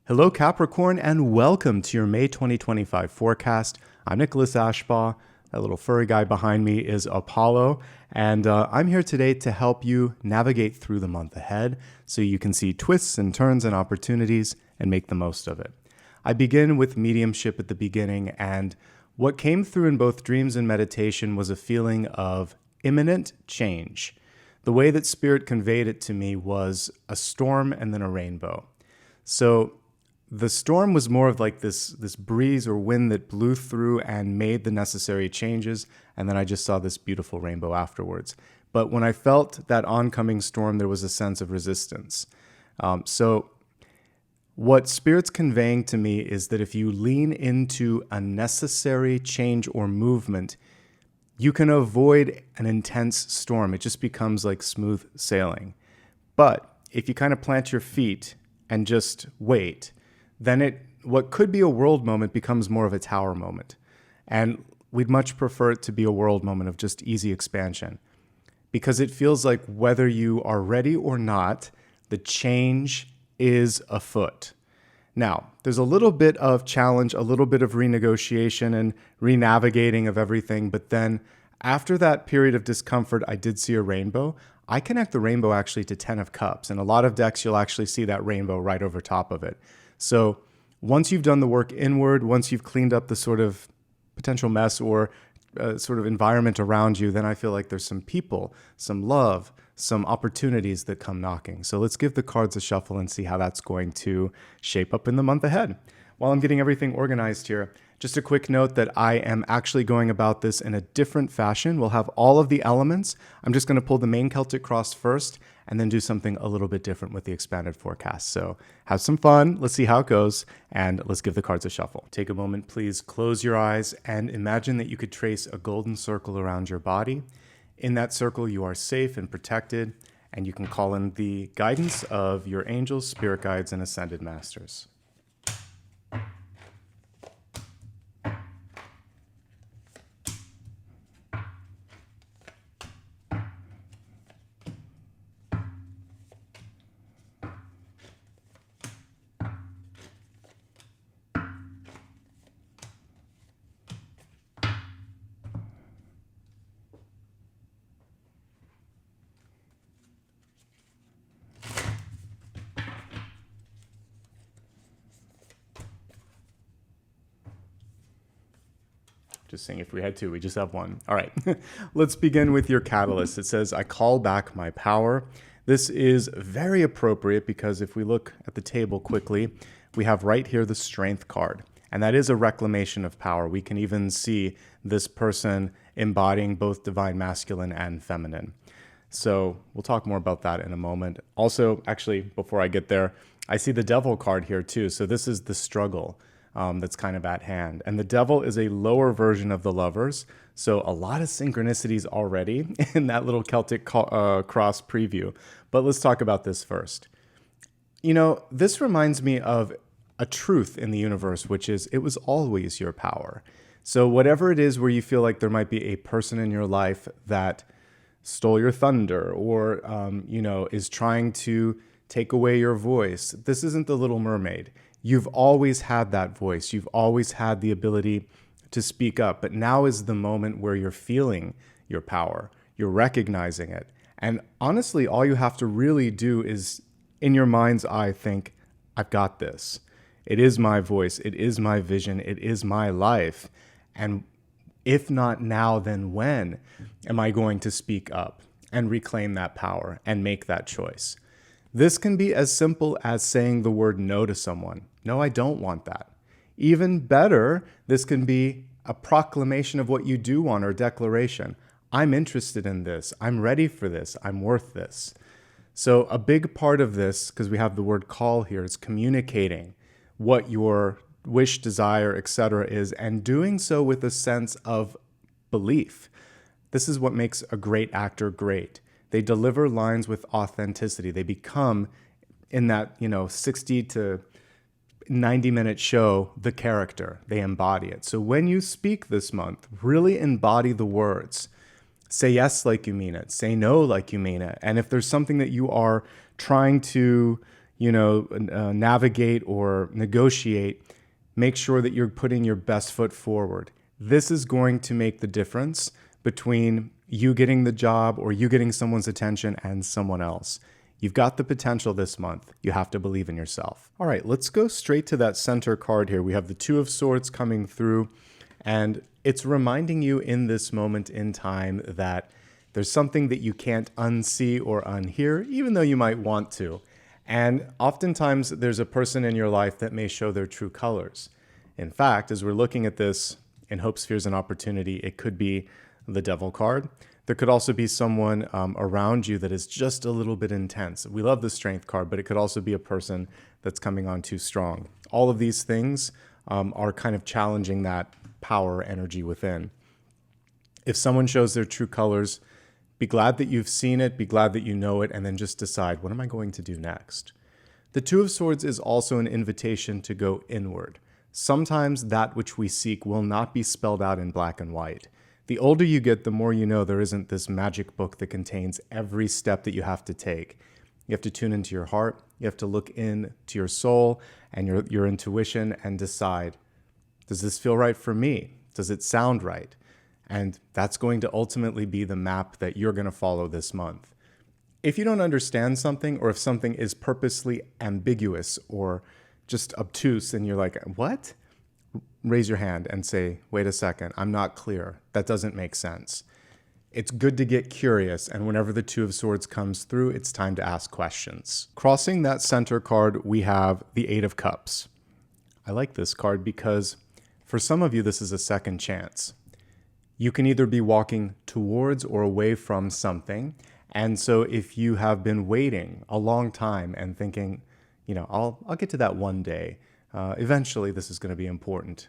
Hello, Capricorn, and welcome to your May 2025 forecast. I'm Nicholas Ashbaugh. That little furry guy behind me is Apollo, and I'm here today to help you navigate through the month ahead so you can see twists and turns and opportunities and make the most of it. I begin with mediumship at the beginning, and what came through in both dreams and meditation was a feeling of imminent change. The way that Spirit conveyed it to me was a storm and then a rainbow. So the storm was more of like this breeze or wind that blew through and made the necessary changes, and then I just saw this beautiful rainbow afterwards. But when I felt that oncoming storm, there was a sense of resistance. So what Spirit's conveying to me is that if you lean into a necessary change or movement, you can avoid an intense storm. It just becomes like smooth sailing. But if you kind of plant your feet and just wait, then what could be a world moment becomes more of a tower moment. And we'd much prefer it to be a world moment of just easy expansion, because it feels like whether you are ready or not, the change is afoot. Now, there's a little bit of challenge, a little bit of renegotiation and renavigating of everything, but then after that period of discomfort, I did see a rainbow. I connect the rainbow actually to 10 of Cups. In a lot of decks, you'll actually see that rainbow right over top of it. So once you've done the work inward, once you've cleaned up the sort of potential mess or sort of environment around you, then I feel like there's some people, some love, some opportunities that come knocking. So let's give the cards a shuffle and see how that's going to shape up in the month ahead. While I'm getting everything organized here, just a quick note that I am actually going about this in a different fashion. We'll have all of the elements. I'm just going to pull the main Celtic Cross first and then do something a little bit different with the expanded forecast. So have some fun. Let's see how it goes, and let's give the cards a shuffle. Take a moment, please. Close your eyes and imagine that you could trace a golden circle around your body. In that circle, you are safe and protected, and you can call in the guidance of your angels, spirit guides, and ascended masters. Just saying if we had two, we just have one. All right, let's begin with your catalyst. It says, I call back my power. This is very appropriate because if we look at the table quickly, we have right here the strength card. And that is a reclamation of power. We can even see this person embodying both divine masculine and feminine. So we'll talk more about that in a moment. Also, actually, before I get there, I see the devil card here too. So this is the struggle that's kind of at hand. And the devil is a lower version of the lovers. So a lot of synchronicities already in that little Celtic Cross preview. But let's talk about this first. You know, this reminds me of a truth in the universe, which is it was always your power. So whatever it is where you feel like there might be a person in your life that stole your thunder or, is trying to take away your voice, this isn't the Little Mermaid. You've always had that voice. You've always had the ability to speak up, but now is the moment where you're feeling your power. You're recognizing it. And honestly, all you have to really do is, in your mind's eye, think, I've got this. It is my voice. It is my vision. It is my life. And if not now, then when am I going to speak up and reclaim that power and make that choice? This can be as simple as saying the word no to someone. No, I don't want that. Even better, this can be a proclamation of what you do want or a declaration. I'm interested in this. I'm ready for this. I'm worth this. So a big part of this, because we have the word call here, is communicating what your wish, desire, etc. is, and doing so with a sense of belief. This is what makes a great actor great. They deliver lines with authenticity. They become, in that 60 to 90-minute show, the character. They embody it. So when you speak this month, really embody the words. Say yes like you mean it. Say no like you mean it. And if there's something that you are trying to, navigate or negotiate, make sure that you're putting your best foot forward. This is going to make the difference between you getting the job or you getting someone's attention and someone else. You've got the potential this month. You have to believe in yourself. All right, let's go straight to that center card here. We have the Two of Swords coming through, and it's reminding you in this moment in time that there's something that you can't unsee or unhear, even though you might want to. And oftentimes there's a person in your life that may show their true colors. In fact, as we're looking at this in Hopes, Fears, and Opportunity, it could be the Devil card. There could also be someone around you that is just a little bit intense. We love the Strength card, but it could also be a person that's coming on too strong. All of these things are kind of challenging that power energy within. If someone shows their true colors, be glad that you've seen it, be glad that you know it, and then just decide, what am I going to do next? The Two of Swords is also an invitation to go inward. Sometimes that which we seek will not be spelled out in black and white. The older you get, the more you know there isn't this magic book that contains every step that you have to take. You have to tune into your heart. You have to look into your soul and your intuition and decide, does this feel right for me? Does it sound right? And that's going to ultimately be the map that you're going to follow this month. If you don't understand something, or if something is purposely ambiguous or just obtuse and you're like, what? Raise your hand and say, wait a second, I'm not clear. That doesn't make sense. It's good to get curious, and whenever the Two of Swords comes through, it's time to ask questions. Crossing that center card, we have the Eight of Cups. I like this card because for some of you, this is a second chance. You can either be walking towards or away from something, and so if you have been waiting a long time and thinking, I'll get to that one day, eventually this is going to be important.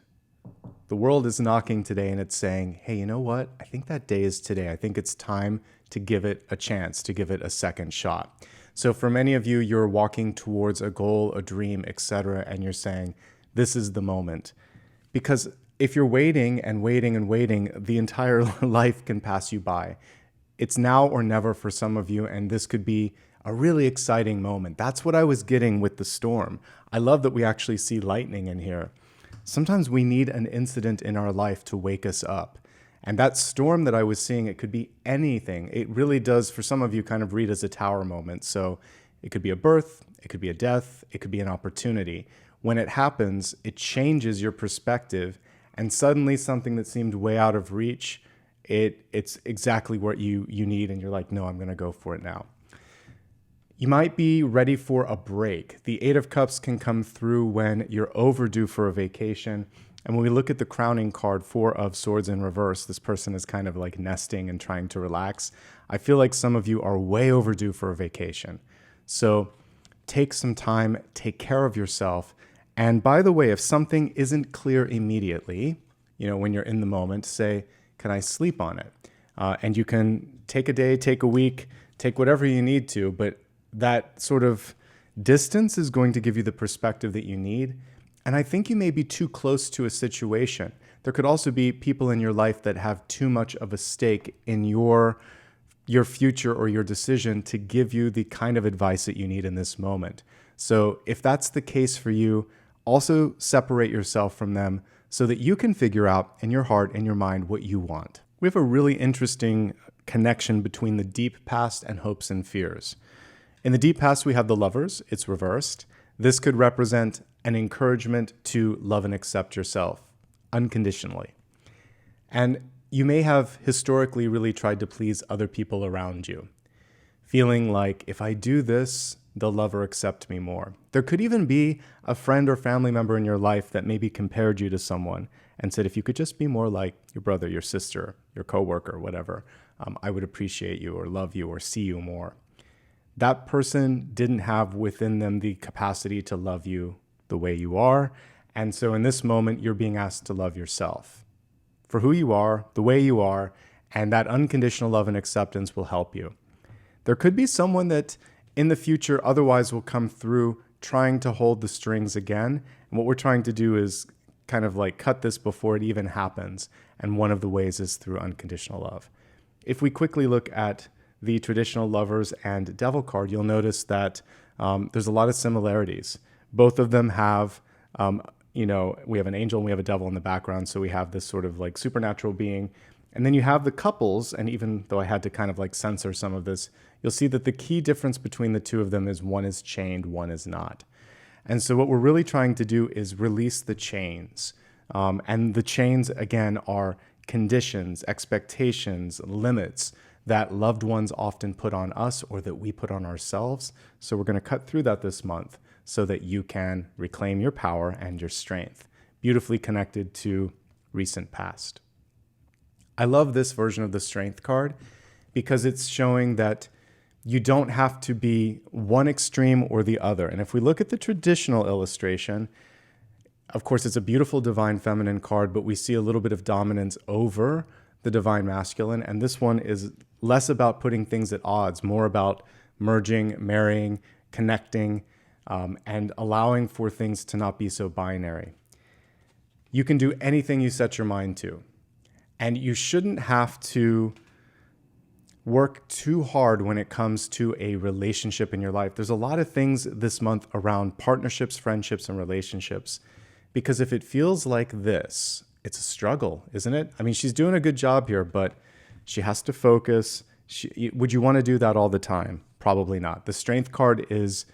The world is knocking today and it's saying, hey, you know what? I think that day is today. I think it's time to give it a chance, to give it a second shot. So for many of you, you're walking towards a goal, a dream, etc., and you're saying, this is the moment. Because if you're waiting and waiting and waiting, the entire life can pass you by. It's now or never for some of you, and this could be a really exciting moment. That's what I was getting with the storm. I love that we actually see lightning in here. Sometimes we need an incident in our life to wake us up. And that storm that I was seeing, it could be anything. It really does, for some of you, kind of read as a tower moment. So it could be a birth, it could be a death, it could be an opportunity. When it happens, it changes your perspective, and suddenly something that seemed way out of reach, it's exactly what you need, and you're like, no, I'm going to go for it now. You might be ready for a break. The Eight of Cups can come through when you're overdue for a vacation. And when we look at the crowning card, Four of Swords in reverse, this person is kind of like nesting and trying to relax. I feel like some of you are way overdue for a vacation. So take some time, take care of yourself. And by the way, if something isn't clear immediately, when you're in the moment, say, can I sleep on it? And you can take a day, take a week, take whatever you need to, but that sort of distance is going to give you the perspective that you need. And I think you may be too close to a situation. There could also be people in your life that have too much of a stake in your future or your decision to give you the kind of advice that you need in this moment. So if that's the case for you, also separate yourself from them so that you can figure out in your heart and your mind what you want. We have a really interesting connection between the deep past and hopes and fears. In the deep past, we have the Lovers. It's reversed. This could represent an encouragement to love and accept yourself unconditionally. And you may have historically really tried to please other people around you, feeling like if I do this, they'll love or accept me more. There could even be a friend or family member in your life that maybe compared you to someone and said, if you could just be more like your brother, your sister, your coworker, whatever, I would appreciate you or love you or see you more. That person didn't have within them the capacity to love you the way you are. And so in this moment, you're being asked to love yourself for who you are, the way you are, and that unconditional love and acceptance will help you. There could be someone that in the future otherwise will come through trying to hold the strings again. And what we're trying to do is kind of like cut this before it even happens. And one of the ways is through unconditional love. If we quickly look at the traditional Lovers and Devil card, you'll notice that there's a lot of similarities. Both of them have, we have an angel and we have a devil in the background. So we have this sort of like supernatural being. And then you have the couples. And even though I had to kind of like censor some of this, you'll see that the key difference between the two of them is one is chained, one is not. And so what we're really trying to do is release the chains. And the chains, again, are conditions, expectations, limits that loved ones often put on us or that we put on ourselves. So we're going to cut through that this month so that you can reclaim your power and your strength, beautifully connected to recent past. I love this version of the strength card because it's showing that you don't have to be one extreme or the other. And if we look at the traditional illustration, of course, it's a beautiful divine feminine card, but we see a little bit of dominance over the divine masculine. And this one is less about putting things at odds, more about merging, marrying, connecting, and allowing for things to not be so binary. You can do anything you set your mind to. And you shouldn't have to work too hard when it comes to a relationship in your life. There's a lot of things this month around partnerships, friendships, and relationships. Because if it feels like this, it's a struggle, isn't it? I mean, she's doing a good job here, but she has to focus. Would you want to do that all the time? Probably not. The strength card is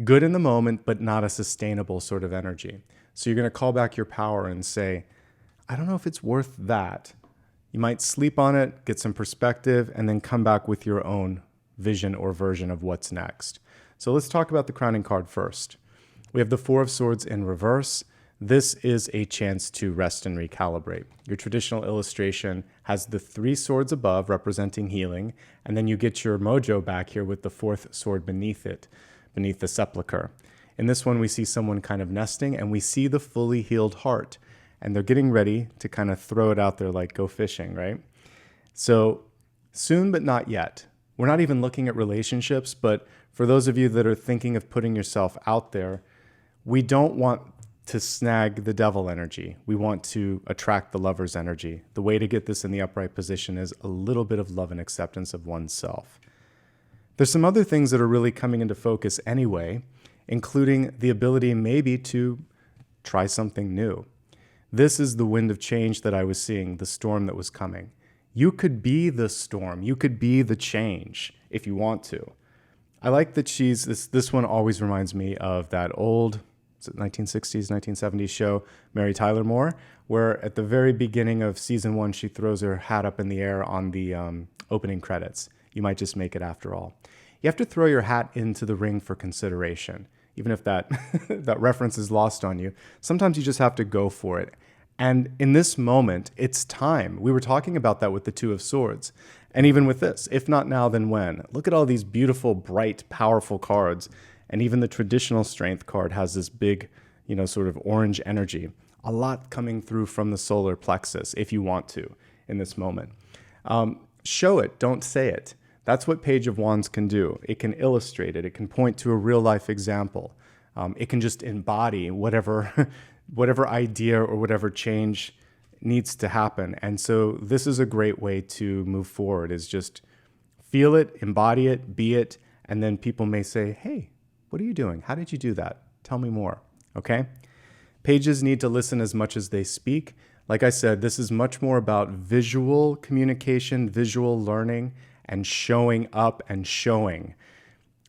good in the moment, but not a sustainable sort of energy. So you're going to call back your power and say, I don't know if it's worth that. You might sleep on it, get some perspective, and then come back with your own vision or version of what's next. So let's talk about the crowning card first. We have the Four of Swords in reverse. This is a chance to rest and recalibrate. Your traditional illustration has the 3 swords above representing healing, and then you get your mojo back here with the 4th sword beneath it, beneath the sepulcher. In this one, we see someone kind of nesting, and we see the fully healed heart. And they're getting ready to kind of throw it out there like go fishing, right? So soon but not yet. We're not even looking at relationships, but for those of you that are thinking of putting yourself out there, we don't want to snag the devil energy. We want to attract the lover's energy. The way to get this in the upright position is a little bit of love and acceptance of oneself. There's some other things that are really coming into focus anyway, including the ability maybe to try something new. This is the wind of change that I was seeing, the storm that was coming. You could be the storm. You could be the change if you want to. I like that this one always reminds me of that old 1960s, 1970s show, Mary Tyler Moore, where at the very beginning of season 1, she throws her hat up in the air on the opening credits. You might just make it after all. You have to throw your hat into the ring for consideration. Even if that that reference is lost on you, sometimes you just have to go for it. And in this moment, it's time. We were talking about that with the 2 of Swords. And even with this, if not now, then when? Look at all these beautiful, bright, powerful cards. And even the traditional strength card has this big, sort of orange energy. A lot coming through from the solar plexus, if you want to, in this moment. Show it, don't say it. That's what Page of Wands can do. It can illustrate it. It can point to a real life example. It can just embody whatever idea or whatever change needs to happen. And so this is a great way to move forward, is just feel it, embody it, be it, and then people may say, hey, what are you doing? How did you do that? Tell me more, okay? Pages need to listen as much as they speak. Like I said, this is much more about visual communication, visual learning, and showing up and showing.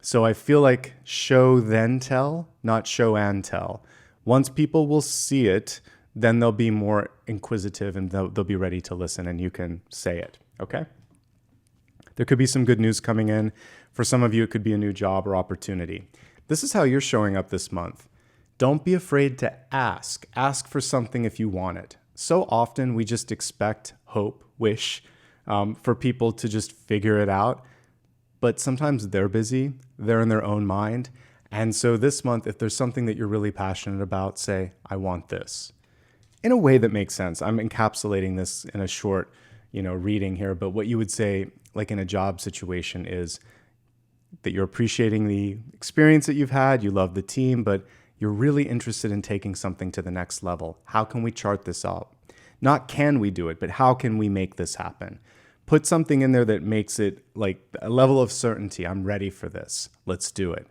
So I feel like show then tell, not show and tell. Once people will see it, then they'll be more inquisitive and they'll be ready to listen, and you can say it, okay? There could be some good news coming in. For some of you, it could be a new job or opportunity. This is how you're showing up this month. Don't be afraid to ask. Ask for something if you want it. So often we just expect, hope, wish for people to just figure it out. But sometimes they're busy, they're in their own mind. And so this month, if there's something that you're really passionate about, say, I want this. In a way that makes sense. I'm encapsulating this in a short, reading here. But what you would say, like in a job situation, is that you're appreciating the experience that you've had, you love the team, but you're really interested in taking something to the next level. How can we chart this out? Not can we do it, but how can we make this happen? Put something in there that makes it like a level of certainty. I'm ready for this. Let's do it.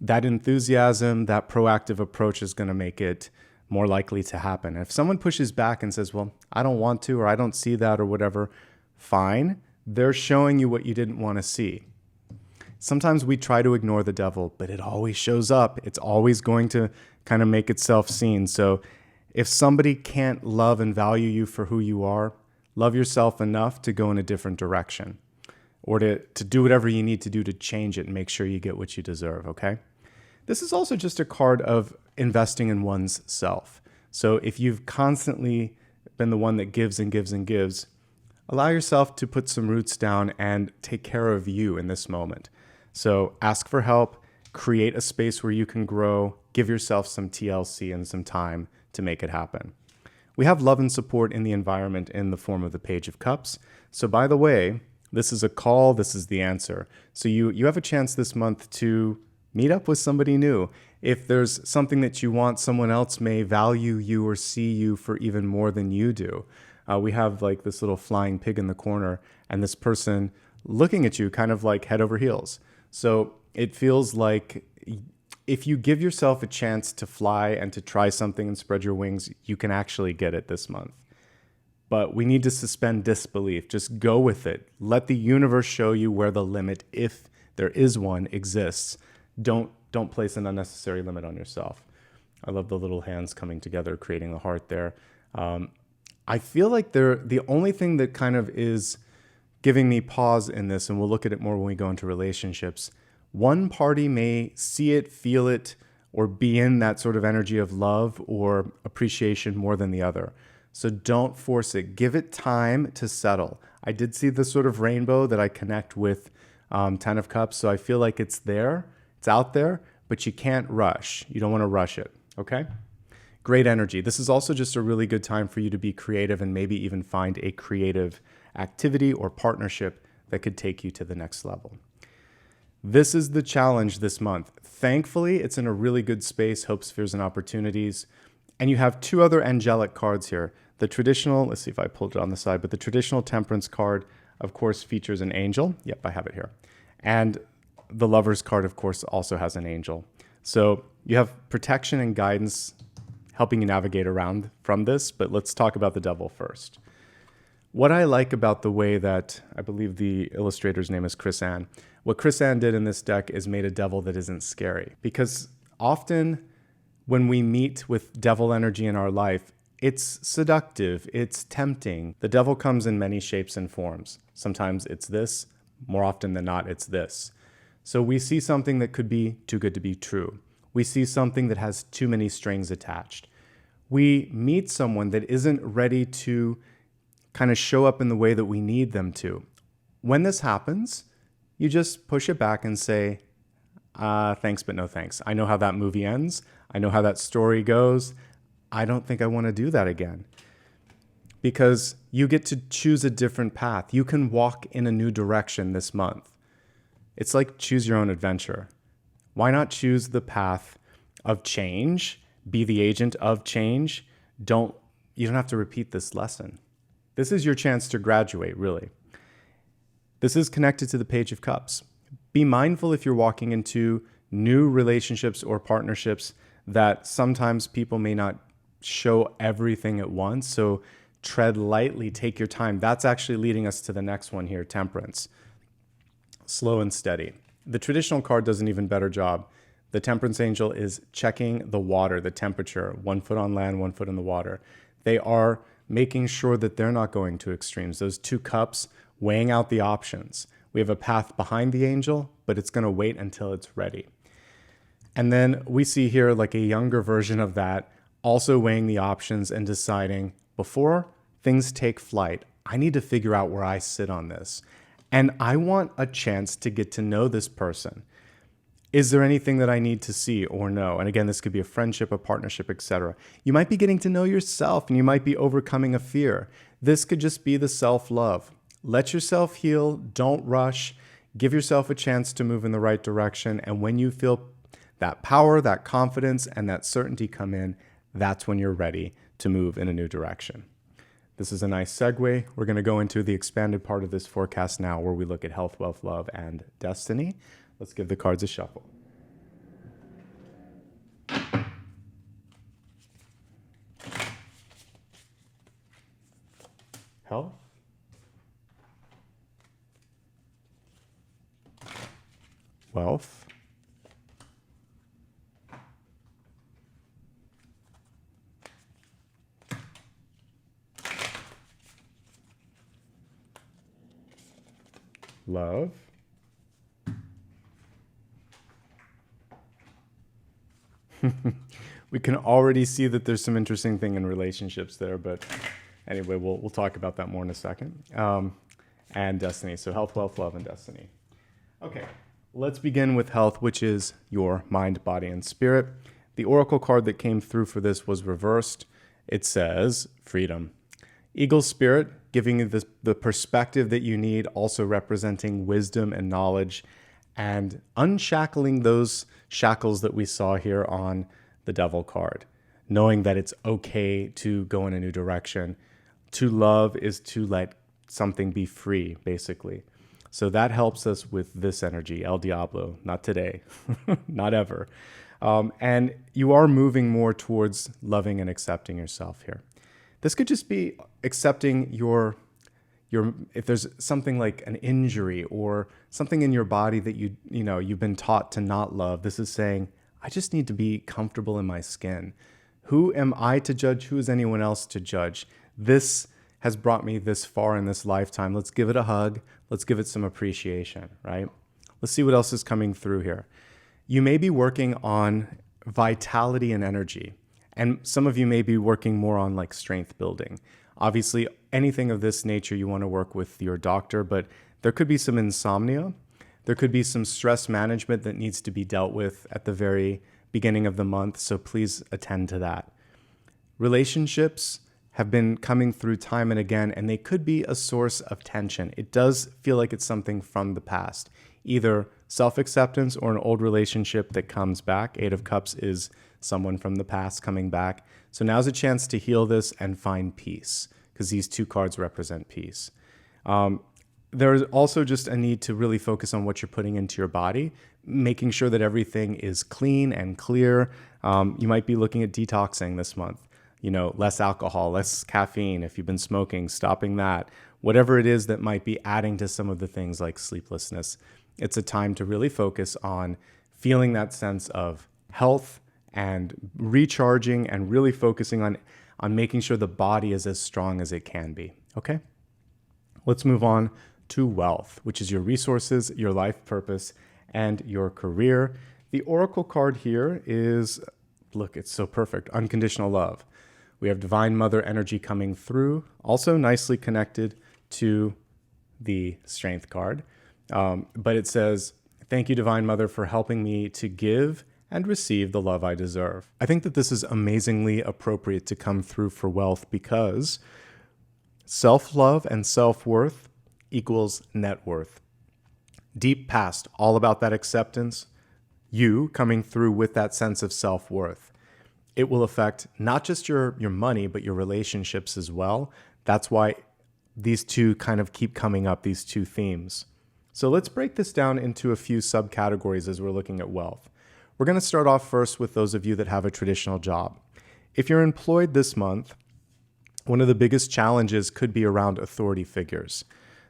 that enthusiasm, that proactive approach is going to make it more likely to happen. And if someone pushes back and says, well, I don't want to, or I don't see that, or whatever, fine. They're showing you what you didn't want to see. Sometimes we try to ignore the devil, but it always shows up. It's always going to kind of make itself seen. So if somebody can't love and value you for who you are, love yourself enough to go in a different direction, or to do whatever you need to do to change it and make sure you get what you deserve, okay? This is also just a card of investing in one's self. So if you've constantly been the one that gives and gives and gives, allow yourself to put some roots down and take care of you in this moment. So ask for help, create a space where you can grow, give yourself some TLC and some time to make it happen. We have love and support in the environment in the form of the Page of Cups. So by the way, this is a call, this is the answer. So you have a chance this month to meet up with somebody new. If there's something that you want, someone else may value you or see you for even more than you do. We have like this little flying pig in the corner and this person looking at you kind of like head over heels. So it feels like if you give yourself a chance to fly and to try something and spread your wings, you can actually get it this month. But we need to suspend disbelief. Just go with it. Let the universe show you where the limit, if there is one, exists. Don't place an unnecessary limit on yourself. I love the little hands coming together, creating the heart there. I feel like the only thing that kind of is giving me pause in this, and we'll look at it more when we go into relationships, one party may see it, feel it, or be in that sort of energy of love or appreciation more than the other. So don't force it. Give it time to settle. I did see this sort of rainbow that I connect with Ten of Cups, so I feel like it's there, it's out there, but you can't rush. You don't want to rush it, okay? Great energy. This is also just a really good time for you to be creative and maybe even find a creative activity or partnership that could take you to the next level. This is the challenge this month. Thankfully, it's in a really good space, hopes, fears, and opportunities. And you have two other angelic cards here. The traditional, let's see if I pulled it on the side, but the traditional Temperance card, of course, features an angel. Yep, I have it here. And the Lover's card, of course, also has an angel. So you have protection and guidance helping you navigate around from this, but let's talk about the devil first. What I like about the way that, I believe the illustrator's name is Chris Ann, what Chris Ann did in this deck is made a devil that isn't scary. Because often when we meet with devil energy in our life, it's seductive, it's tempting. The devil comes in many shapes and forms. Sometimes it's this, more often than not, it's this. So we see something that could be too good to be true. We see something that has too many strings attached. We meet someone that isn't ready to kind of show up in the way that we need them to. When this happens, you just push it back and say, thanks, but no thanks. I know how that movie ends. I know how that story goes. I don't think I want to do that again. Because you get to choose a different path. You can walk in a new direction this month. It's like choose your own adventure. Why not choose the path of change? Be the agent of change. You don't have to repeat this lesson. This is your chance to graduate, really. This is connected to the Page of Cups. Be mindful if you're walking into new relationships or partnerships that sometimes people may not show everything at once. So tread lightly, take your time. That's actually leading us to the next one here, Temperance. Slow and steady. The traditional card does an even better job. The Temperance Angel is checking the water, the temperature, 1 foot on land, 1 foot in the water. They are making sure that they're not going to extremes. Those two cups, weighing out the options. We have a path behind the angel, but it's going to wait until it's ready. And then we see here like a younger version of that, also weighing the options and deciding, before things take flight, I need to figure out where I sit on this. And I want a chance to get to know this person. Is there anything that I need to see or know? And again, this could be a friendship, a partnership, etc. You might be getting to know yourself and you might be overcoming a fear. This could just be the self-love. Let yourself heal. Don't rush. Give yourself a chance to move in the right direction. And when you feel that power, that confidence, and that certainty come in, that's when you're ready to move in a new direction. This is a nice segue. We're going to go into the expanded part of this forecast now where we look at health, wealth, love, and destiny. Let's give the cards a shuffle. health, wealth, love, we can already see that there's some interesting thing in relationships there, but anyway, we'll talk about that more in a second. And destiny. So health, wealth, love, and destiny. Okay, let's begin with health, which is your mind, body, and spirit. The oracle card that came through for this was reversed. It says freedom. Eagle spirit, giving you the perspective that you need, also representing wisdom and knowledge, and unshackling those shackles that we saw here on the devil card, knowing that it's okay to go in a new direction. To love is to let something be free, basically. So that helps us with this energy, El Diablo, not today, not ever. And you are moving more towards loving and accepting yourself here. This could just be accepting your if there's something like an injury or something in your body that you've been taught to not love. This is saying, I just need to be comfortable in my skin. Who am I to judge? Who is anyone else to judge? This has brought me this far in this lifetime. Let's give it a hug. Let's give it some appreciation, right? Let's see what else is coming through here. You may be working on vitality and energy, and some of you may be working more on like strength building. Obviously, anything of this nature you want to work with your doctor, but there could be some insomnia. There could be some stress management that needs to be dealt with at the very beginning of the month, so please attend to that. Relationships have been coming through time and again, and they could be a source of tension. It does feel like it's something from the past, either self-acceptance or an old relationship that comes back. Eight of Cups is someone from the past coming back. So now's a chance to heal this and find peace, because these two cards represent peace. There's also just a need to really focus on what you're putting into your body, making sure that everything is clean and clear. You might be looking at detoxing this month. Less alcohol, less caffeine. If you've been smoking, stopping that. Whatever it is that might be adding to some of the things like sleeplessness. It's a time to really focus on feeling that sense of health and recharging and really focusing on making sure the body is as strong as it can be. Okay? Let's move on to wealth, which is your resources, your life purpose, and your career. The oracle card here is, look, it's so perfect, unconditional love. We have Divine Mother energy coming through, also nicely connected to the Strength card. But it says, thank you, Divine Mother, for helping me to give and receive the love I deserve. I think that this is amazingly appropriate to come through for wealth, because self-love and self-worth equals net worth. Deep past, all about that acceptance, you coming through with that sense of self-worth. It will affect not just your money, but your relationships as well. That's why these two kind of keep coming up, these two themes. So let's break this down into a few subcategories as we're looking at wealth. We're going to start off first with those of you that have a traditional job. If you're employed this month, one of the biggest challenges could be around authority figures.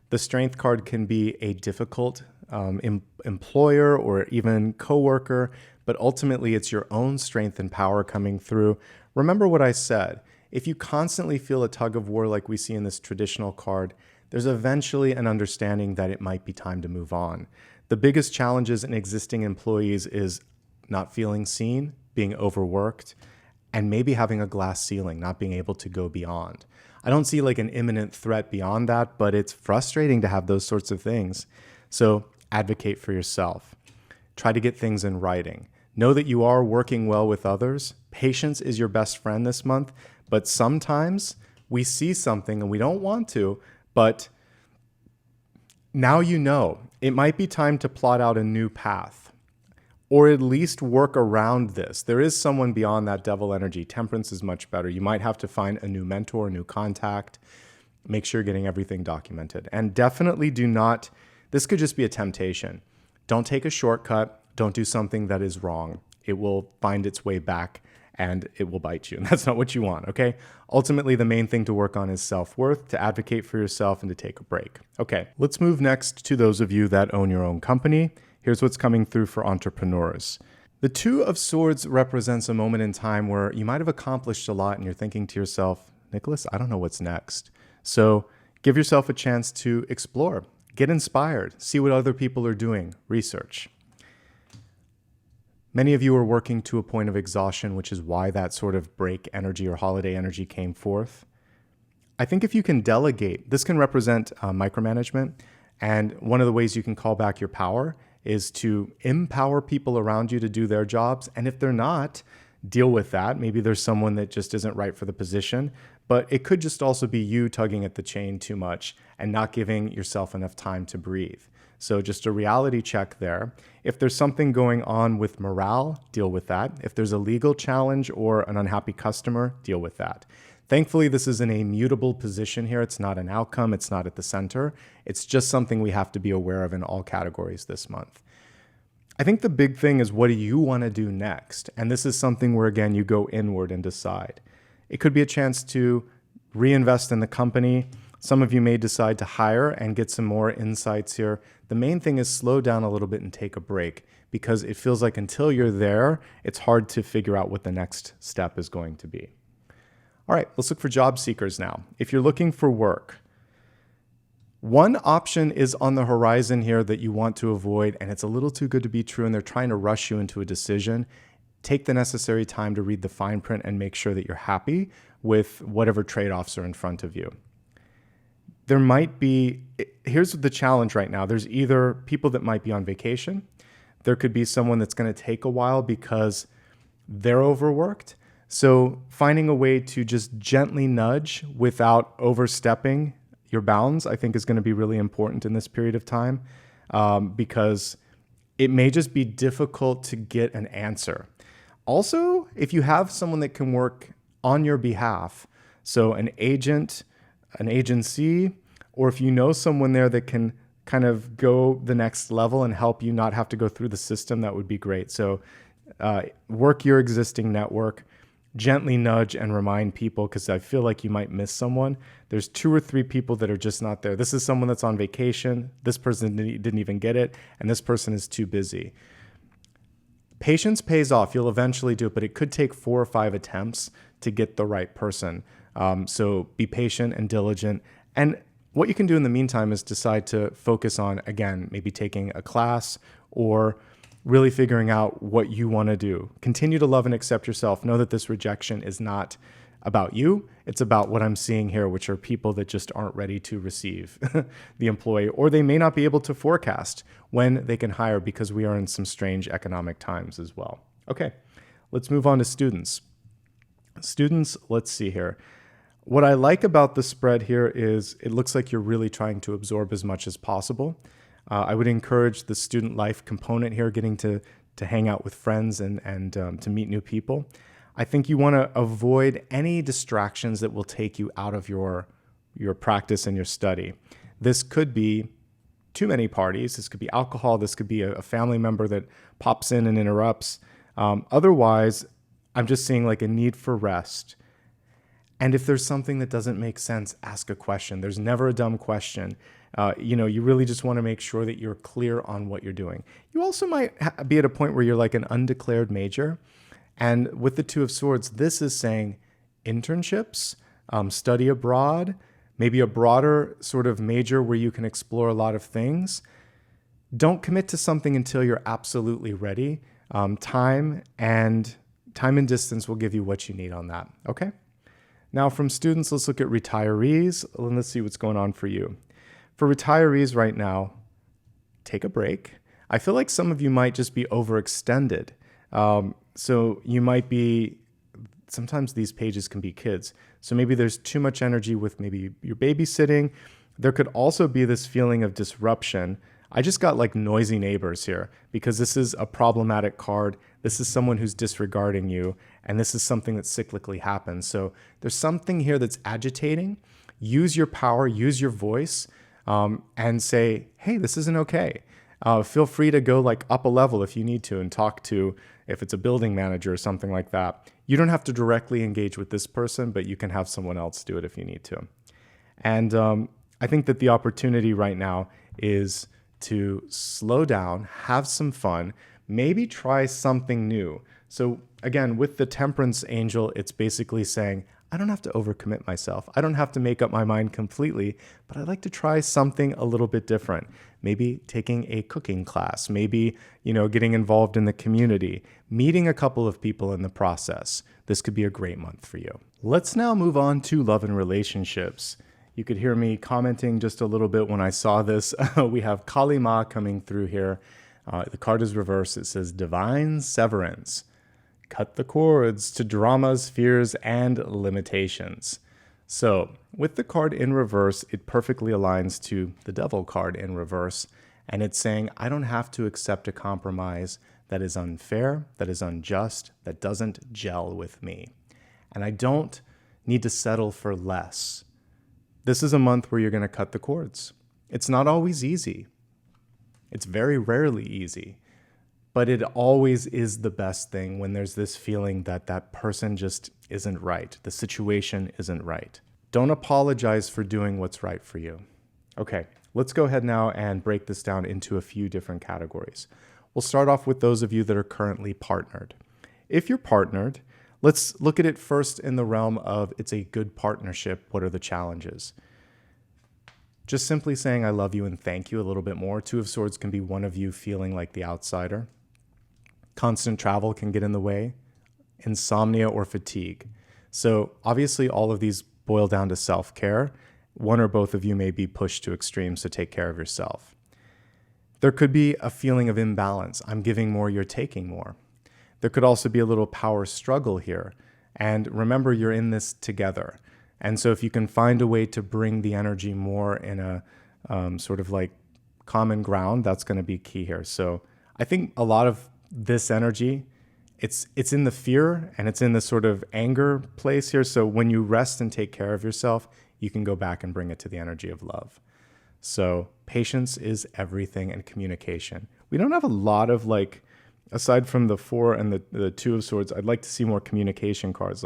The Strength card can be a difficult employer or even coworker, but ultimately it's your own strength and power coming through. Remember what I said. If you constantly feel a tug of war like we see in this traditional card, there's eventually an understanding that it might be time to move on. The biggest challenges in existing employees is not feeling seen, being overworked, and maybe having a glass ceiling, not being able to go beyond. I don't see like an imminent threat beyond that, but it's frustrating to have those sorts of things. So advocate for yourself. Try to get things in writing. Know that you are working well with others. Patience is your best friend this month, but sometimes we see something and we don't want to, but now you know. It might be time to plot out a new path, or at least work around this. There is someone beyond that devil energy. Temperance is much better. You might have to find a new mentor, a new contact. Make sure you're getting everything documented. And definitely do not, this could just be a temptation. Don't take a shortcut. Don't do something that is wrong. It will find its way back and it will bite you. And that's not what you want, okay? Ultimately, the main thing to work on is self-worth, to advocate for yourself, and to take a break. Okay, let's move next to those of you that own your own company. Here's what's coming through for entrepreneurs. The Two of Swords represents a moment in time where you might have accomplished a lot and you're thinking to yourself, Nicholas, I don't know what's next. So give yourself a chance to explore, get inspired, see what other people are doing, research. Many of you are working to a point of exhaustion, which is why that sort of break energy or holiday energy came forth. I think if you can delegate, this can represent micromanagement. And one of the ways you can call back your power is to empower people around you to do their jobs. And if they're not, deal with that. Maybe there's someone that just isn't right for the position, but it could just also be you tugging at the chain too much and not giving yourself enough time to breathe. So just a reality check there. If there's something going on with morale, deal with that. If there's a legal challenge or an unhappy customer, deal with that. Thankfully, this is in a mutable position here. It's not an outcome. It's not at the center. It's just something we have to be aware of in all categories this month. I think the big thing is, what do you want to do next? And this is something where, again, you go inward and decide. It could be a chance to reinvest in the company. Some of you may decide to hire and get some more insights here. The main thing is slow down a little bit and take a break, because it feels like until you're there, it's hard to figure out what the next step is going to be. All right, let's look for job seekers now. If you're looking for work, one option is on the horizon here that you want to avoid, and it's a little too good to be true, and they're trying to rush you into a decision. Take the necessary time to read the fine print and make sure that you're happy with whatever trade-offs are in front of you. There might be, here's the challenge right now. There's either people that might be on vacation. There could be someone that's going to take a while because they're overworked. So finding a way to just gently nudge without overstepping your bounds, I think, is going to be really important in this period of time, because it may just be difficult to get an answer. Also, if you have someone that can work on your behalf, so an agent, an agency, or if you know someone there that can kind of go the next level and help you not have to go through the system, that would be great. So work your existing network, gently nudge and remind people, because I feel like you might miss someone. There's 2 or 3 people that are just not there. This is someone that's on vacation. This person didn't even get it, and this person is too busy. Patience pays off. You'll eventually do it, but it could take 4 or 5 attempts to get the right person. So be patient and diligent. And what you can do in the meantime is decide to focus on, again, maybe taking a class or really figuring out what you want to do. Continue to love and accept yourself. Know that this rejection is not about you. It's about what I'm seeing here, which are people that just aren't ready to receive the employee, or they may not be able to forecast when they can hire, because we are in some strange economic times as well. Okay, let's move on to students. Students, let's see here. What I like about the spread here is it looks like you're really trying to absorb as much as possible. I would encourage the student life component here, getting to hang out with friends and to meet new people. I think you want to avoid any distractions that will take you out of your practice and your study. This could be too many parties. This could be alcohol. This could be a family member that pops in and interrupts. Otherwise, I'm just seeing like a need for rest. And if there's something that doesn't make sense, ask a question. There's never a dumb question. You really just want to make sure that you're clear on what you're doing. You also might be at a point where you're like an undeclared major. And with the Two of Swords, this is saying internships, study abroad, maybe a broader sort of major where you can explore a lot of things. Don't commit to something until you're absolutely ready. Time and distance will give you what you need on that. Okay? Now from students, let's look at retirees. Let's see what's going on for you. For retirees right now, take a break. I feel like some of you might just be overextended. So you might be, sometimes these pages can be kids. So maybe there's too much energy with maybe your babysitting. There could also be this feeling of disruption. I just got like noisy neighbors here, because this is a problematic card. This is someone who's disregarding you, and this is something that cyclically happens. So there's something here that's agitating. Use your power, use your voice, and say, hey, this isn't okay. Feel free to go like up a level if you need to and talk to, if it's a building manager or something like that. You don't have to directly engage with this person, but you can have someone else do it if you need to. And I think that the opportunity right now is to slow down, have some fun, maybe try something new. So again, with the Temperance Angel, it's basically saying, I don't have to overcommit myself. I don't have to make up my mind completely, but I'd like to try something a little bit different. Maybe taking a cooking class, maybe, getting involved in the community, meeting a couple of people in the process. This could be a great month for you. Let's now move on to love and relationships. You could hear me commenting just a little bit when I saw this. We have Kali Ma coming through here. The card is reversed. It says Divine Severance. Cut the cords to dramas, fears, and limitations. So with the card in reverse, it perfectly aligns to the Devil card in reverse. And it's saying, I don't have to accept a compromise that is unfair, that is unjust, that doesn't gel with me. And I don't need to settle for less. This is a month where you're going to cut the cords. It's not always easy. It's very rarely easy. But it always is the best thing when there's this feeling that that person just isn't right. The situation isn't right. Don't apologize for doing what's right for you. Okay, let's go ahead now and break this down into a few different categories. We'll start off with those of you that are currently partnered. If you're partnered, let's look at it first in the realm of it's a good partnership. What are the challenges? Just simply saying I love you and thank you a little bit more. Two of Swords can be one of you feeling like the outsider. Constant travel can get in the way, insomnia or fatigue. So obviously all of these boil down to self-care. One or both of you may be pushed to extremes to take care of yourself. There could be a feeling of imbalance. I'm giving more, you're taking more. There could also be a little power struggle here. And remember, you're in this together. And so if you can find a way to bring the energy more in a sort of like common ground, that's going to be key here. So I think a lot of this energy, it's in the fear and it's in the sort of anger place here. So when you rest and take care of yourself, you can go back and bring it to the energy of love. So patience is everything, and communication. We don't have a lot of aside from the 4 and the 2 of Swords, I'd like to see more communication cards.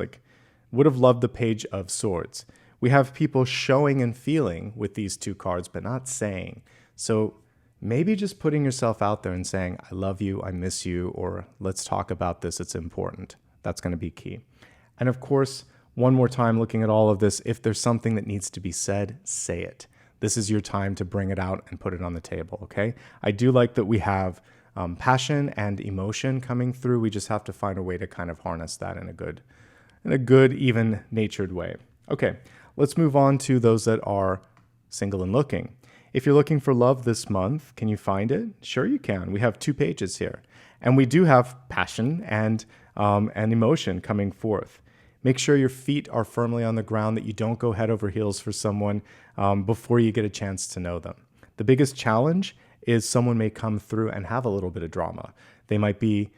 Would have loved the Page of Swords. We have people showing and feeling with these 2 cards, but not saying. So maybe just putting yourself out there and saying, I love you, I miss you, or let's talk about this, it's important. That's going to be key. And of course, one more time looking at all of this, if there's something that needs to be said, say it. This is your time to bring it out and put it on the table, okay? I do like that we have passion and emotion coming through. We just have to find a way to kind of harness that in a good, even-natured way. Okay, let's move on to those that are single and looking. If you're looking for love this month, can you find it? Sure you can. We have 2 pages here. And we do have passion and emotion coming forth. Make sure your feet are firmly on the ground, that you don't go head over heels for someone before you get a chance to know them. The biggest challenge is someone may come through and have a little bit of drama. They might be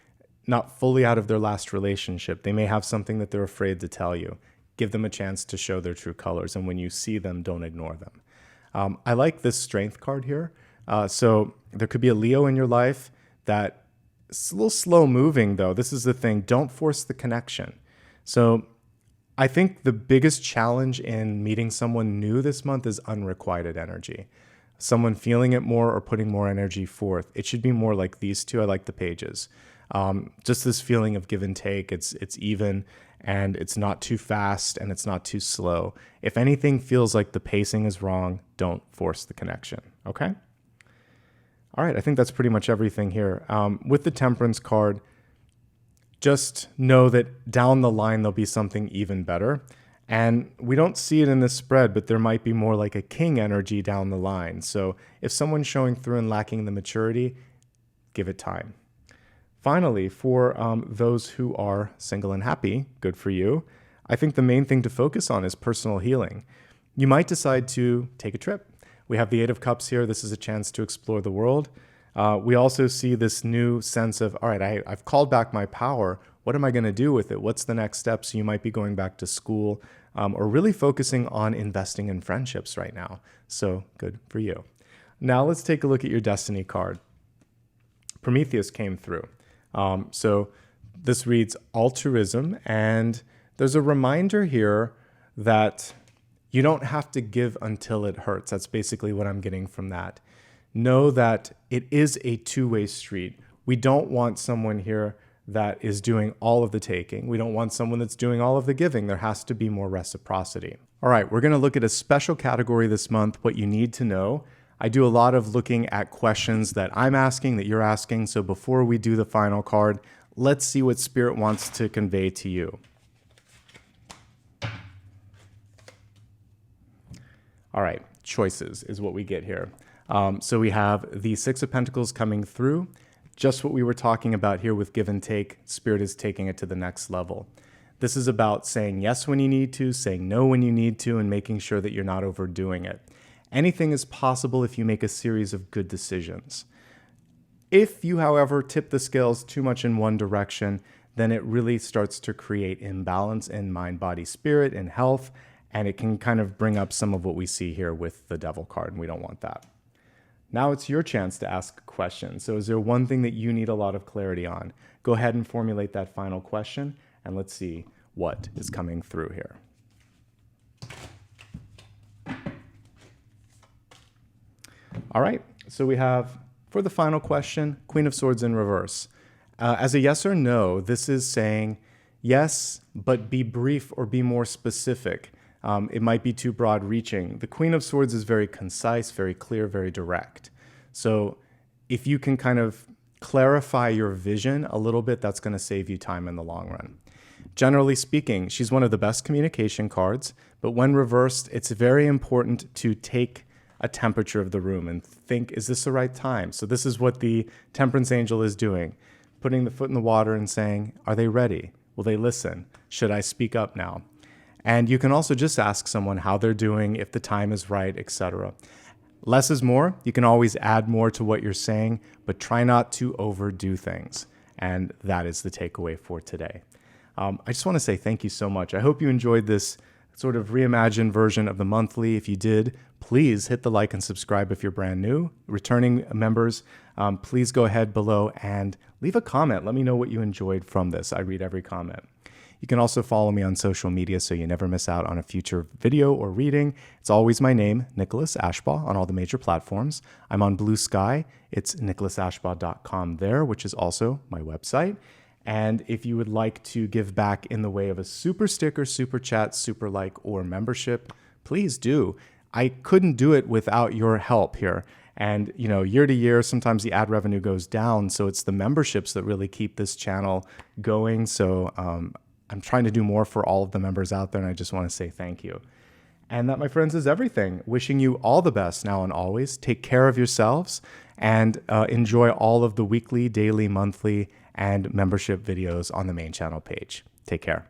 not fully out of their last relationship. They may have something that they're afraid to tell you. Give them a chance to show their true colors. And when you see them, don't ignore them. I like this Strength card here. So there could be a Leo in your life that it's a little slow moving, though. This is the thing. Don't force the connection. So I think the biggest challenge in meeting someone new this month is unrequited energy. Someone feeling it more or putting more energy forth. It should be more like these 2. I like the pages. Just this feeling of give and take. It's even, and it's not too fast and it's not too slow. If anything feels like the pacing is wrong, don't force the connection. Okay? All right, I think that's pretty much everything here. With the Temperance card, just know that down the line there'll be something even better. And we don't see it in this spread, but there might be more like a king energy down the line. So if someone's showing through and lacking the maturity, give it time. Finally, for those who are single and happy, good for you. I think the main thing to focus on is personal healing. You might decide to take a trip. We have the 8 of Cups here. This is a chance to explore the world. We also see this new sense of, all right, I've called back my power. What am I going to do with it? What's the next step? So you might be going back to school or really focusing on investing in friendships right now. So good for you. Now let's take a look at your Destiny card. Prometheus came through. So This reads altruism, and there's a reminder here that you don't have to give until it hurts. That's basically what I'm getting from that. Know that it is a two-way street. We don't want someone here that is doing all of the taking. We don't want someone that's doing all of the giving. There has to be more reciprocity. All right, we're going to look at a special category this month, what you need to know. I do a lot of looking at questions that I'm asking, that you're asking. So before we do the final card, let's see what Spirit wants to convey to you. All right, choices is what we get here. So we have the Six of Pentacles coming through. Just what we were talking about here with give and take. Spirit is taking it to the next level. This is about saying yes when you need to, saying no when you need to, and making sure that you're not overdoing it. Anything is possible if you make a series of good decisions. If you, however, tip the scales too much in one direction, then it really starts to create imbalance in mind, body, spirit, and health, and it can kind of bring up some of what we see here with the Devil card, and we don't want that. Now it's your chance to ask a question. So is there one thing that you need a lot of clarity on? Go ahead and formulate that final question, and let's see what is coming through here. All right, so we have, for the final question, Queen of Swords in reverse. As a yes or no, this is saying yes, but be brief or be more specific. It might be too broad reaching. The Queen of Swords is very concise, very clear, very direct. So if you can kind of clarify your vision a little bit, that's going to save you time in the long run. Generally speaking, she's one of the best communication cards, but when reversed, it's very important to take a temperature of the room and think, is this the right time? So this is what the Temperance Angel is doing, putting the foot in the water and saying, are they ready? Will they listen? Should I speak up now? And you can also just ask someone how they're doing, if the time is right, etc. Less is more. You can always add more to what you're saying, but try not to overdo things. And that is the takeaway for today. I just want to say thank you so much. I hope you enjoyed this sort of reimagined version of the monthly. If you did, please hit the like and subscribe if you're brand new. Returning members, please go ahead below and leave a comment. Let me know what you enjoyed from this. I read every comment. You can also follow me on social media so you never miss out on a future video or reading. It's always my name, Nicholas Ashbaugh, on all the major platforms. I'm on Blue Sky. It's nicholasashbaugh.com there, which is also my website. And if you would like to give back in the way of a super sticker, super chat, super like, or membership, please do. I couldn't do it without your help here. And, you know, year to year, sometimes the ad revenue goes down. So it's the memberships that really keep this channel going. So I'm trying to do more for all of the members out there. And I just want to say thank you. And that, my friends, is everything. Wishing you all the best now and always. Take care of yourselves and enjoy all of the weekly, daily, monthly, and membership videos on the main channel page. Take care.